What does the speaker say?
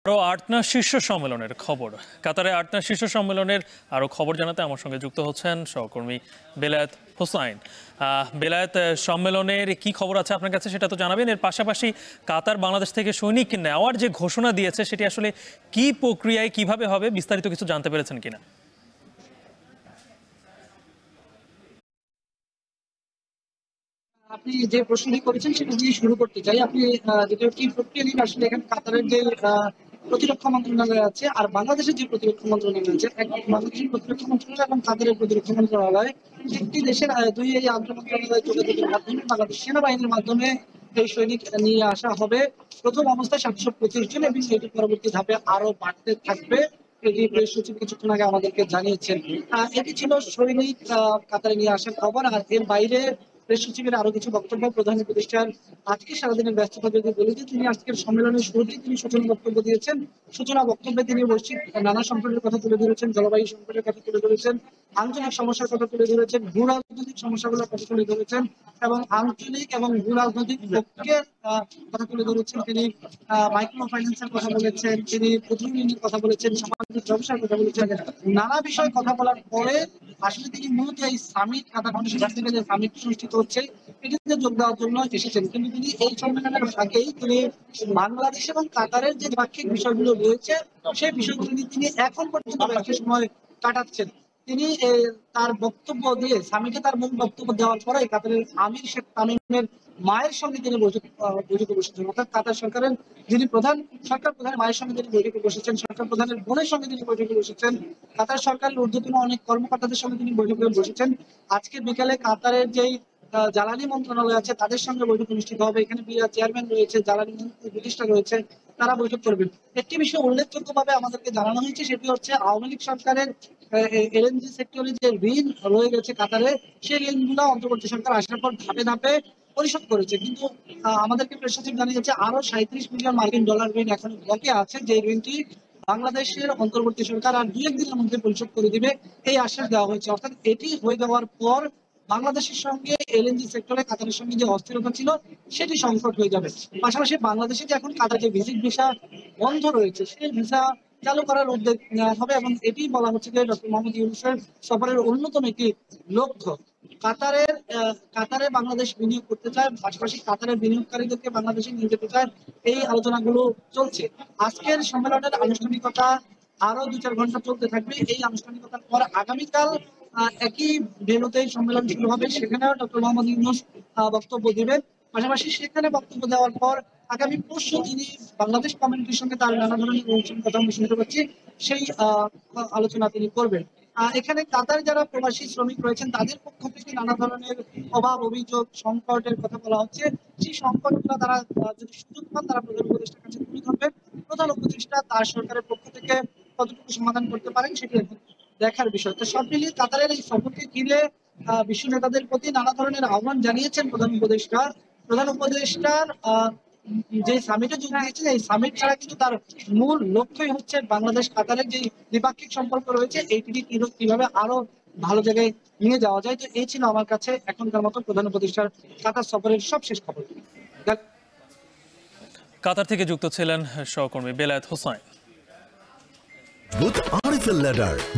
আরও আর্টনা শীর্ষ সম্মেলনের খবর। কাতারে আর্টনা শীর্ষ সম্মেলনের আরও খবর জানাতে আমার সঙ্গে যুক্ত হচ্ছেন সহকর্মী বেলায়েত হোসাইন। বেলায়েত, সম্মেলনের কি খবর আছে আপনার কাছে সেটা তো জানাবেন। এর পাশাপাশি কাতার বাংলাদেশ থেকে সৈনিক নেওয়ার যে ঘোষণা দিয়েছে সেটি আসলে কি প্রক্রিয়ায় কিভাবে হবে বিস্তারিত কিছু জানতে পেরেছেন কিনা? আপনি যে প্রশ্নটি করেছেন সেটা দিয়ে শুরু করতে চাই। আপনি যেটা কি প্রক্রিয়া নিয়ে আসলে এখানে কাতারের যে প্রতিরক্ষা মন্ত্রণালয় আছে আর বাংলাদেশের যে প্রতিরক্ষা মন্ত্রণালয় আছে, এক বাংলাদেশের প্রতিরক্ষা মন্ত্রণালয় এবং কাতারের প্রতিরক্ষা মন্ত্রণালয়, একটি দেশের দুই এই আন্তঃ মন্ত্রণালয় যোগাযোগের মাধ্যমে বাংলাদেশ সেনাবাহিনীর মাধ্যমে এই সৈনিক নিয়ে আসা হবে। প্রথম অবস্থায় 725 জন এবং এটি পরবর্তী ধাপে আরো বাড়তে থাকবে। এটি প্রেস সচিব কিছুক্ষণ আগে আমাদেরকে জানিয়েছেন। এটি ছিল সৈনিক কাতারে নিয়ে আসার খবর। আর এর বাইরে প্রেস সচিবের আরো কিছু বক্তব্য। প্রধান উপদেষ্টার আজকে সারাদিনের ব্যস্ততা যদি বলি যে তিনি আজকের সম্মেলনের শুরুতেই তিনি সূচনা বক্তব্য দিয়েছেন। সূচনা বক্তব্যে তিনি বৈশ্বিক নানা সংকটের কথা তুলে ধরেছেন, জলবায়ু সংকটের কথা তুলে ধরেছেন, আঞ্চলিক সমস্যার কথা তুলে ধরেছেন, ভূ রাজনৈতিক সমস্যাগুলোর কথা তুলে ধরেছেন এবং আঞ্চলিক এবং ভূ রাজনৈতিক ঐক্যের কথা তুলে ধরেছেন। তিনি মাইক্রো ফাইন্যান্সের কথা বলেছেন, তিনি প্রথম ইউনিটের কথা বলেছেন, সামাজিক ব্যবসার কথা বলেছেন। নানা বিষয়ে কথা বলার পরে আসলে তিনি মূলত এই সামিট কাতার ফাউন্ডেশন থেকে যে সামিট অনুষ্ঠিত হচ্ছে এটিতে যোগ দেওয়ার জন্য এসেছেন। কিন্তু তিনি এই সম্মেলনের আগেই তিনি বাংলাদেশ এবং কাতারের যে দ্বিপাক্ষিক বিষয়গুলো রয়েছে সেই বিষয়গুলো নিয়ে তিনি এখন পর্যন্ত ব্যস্ত সময় কাটাচ্ছেন। তিনি তার বক্তব্য দিয়ে সামিটে তার মূল বক্তব্য দেওয়ার পরে কাতারের আমির শেখ তামিমের মায়ের সঙ্গে তিনি বৈঠকে বসেছেন। অর্থাৎ কাতার সরকারের যিনি সরকার প্রধানের মায়ের সঙ্গে তিনি বৈঠকে বসেছেন, সরকার প্রধানের বোনের সঙ্গে তিনি বৈঠকে বসেছেন, কাতার সরকারের ঊর্ধ্বতন অনেক কর্মকর্তাদের সঙ্গে তিনি বৈঠকে বসেছেন। আজকে বিকালে কাতারের যেই জ্বালানি মন্ত্রণালয় আছে তাদের সঙ্গে বৈঠক অনুষ্ঠিত হবে। এখানে চেয়ারম্যান রয়েছে, জ্বালানি উপদেষ্টা রয়েছে, তারা বৈঠক করবেন। একটি বিষয় উল্লেখযোগ্য ভাবে আমাদেরকে জানানো হয়েছে, সেটি হচ্ছে আওয়ামী লীগ সরকারের এলএনজি সেক্টরে যে ঋণ রয়ে গেছে কাতারে, সেই ঋণগুলো অন্তর্বর্তী সরকার আসার পর ধাপে ধাপে পরিশোধ করেছে। কিন্তু আমাদেরকে প্রেস সচিব জানিয়েছে আরো 37 মিলিয়ন মার্কিন ডলার ঋণ এখন বকেয়া আছে, যে ঋণটি বাংলাদেশের অন্তর্বর্তী সরকার আর 2-1 দিনের মধ্যে পরিশোধ করে দিবে এই আশ্বাস দেওয়া হয়েছে। অর্থাৎ এটি হয়ে যাওয়ার পর বাংলাদেশের সঙ্গে এলএনজি সেক্টরে কাতারের সঙ্গে যে অস্থিরতা ছিল সেটি সংকট হয়ে যাবে। পাশাপাশি বাংলাদেশে যে এখন কাতার যে ভিজিট ভিসা বন্ধ রয়েছে সেই ভিসা চালু করার উদ্যোগ নেওয়া হবে এবং এটি বলা হচ্ছে যে ডক্টর মোহাম্মদ ইউনূসের সফরের অন্যতম একটি লক্ষ্য। কাতারে বাংলাদেশ বিনিয়োগ করতে চায়, পাশাপাশি কাতারের বিনিয়োগকারীদেরকে বাংলাদেশে নিয়ে যেতে চায়। এই আলোচনাগুলো চলছে। আজকের সম্মেলনের আনুষ্ঠানিকতা আরো 2-4 ঘন্টা চলতে থাকবে। এই আনুষ্ঠানিকতার পর আগামীকাল একই ভেন্যুতে সম্মেলন শুরু হবে। সেখানেও ডক্টর মোহাম্মদ ইউনূস বক্তব্য দিবেন। পাশাপাশি সেখানে বক্তব্য দেওয়ার পর আগামী পরশু তিনি বাংলাদেশ কমিউনিটির সঙ্গে তার নানা ধরনের অনুষ্ঠানের কথা আমরা শুনতে পাচ্ছি, সেই আলোচনা তিনি করবেন। এখানে কাতার যারা প্রবাসী শ্রমিক রয়েছেন তাদের পক্ষ থেকে নানা ধরনের অভাব অভিযোগ সংকটের কথা বলা হচ্ছে। সেই সংকটগুলো তারা যদি সুযোগ পান তারা প্রধান উপদেষ্টার কাছে তুলে ধরবেন। প্রধান উপদেষ্টা তার সরকারের পক্ষ থেকে কতটুকু সমাধান করতে পারেন সেটি এখন দেখার বিষয়। তো সব মিলিয়ে কাতারের এই সফরকে ঘিরে বিশ্ব নেতাদের প্রতি নানা ধরনের আহ্বান জানিয়েছেন প্রধান উপদেষ্টা। প্রধান উপদেষ্টার যে সামিটে যোগ দিয়েছেন এই সামিট ছাড়া কিন্তু তার মূল লক্ষ্যই হচ্ছে বাংলাদেশ কাতারের যে দ্বিপাক্ষিক সম্পর্ক রয়েছে এইটিকে কিভাবে আরো ভালো জায়গায় নিয়ে যাওয়া যায়। তো এই ছিল আমার কাছে এখনকার মতো প্রধান উপদেষ্টার কাতার সফরের সবশেষ খবর। কাতার থেকে যুক্ত ছিলেন সহকর্মী বেলায়েত হোসাইন।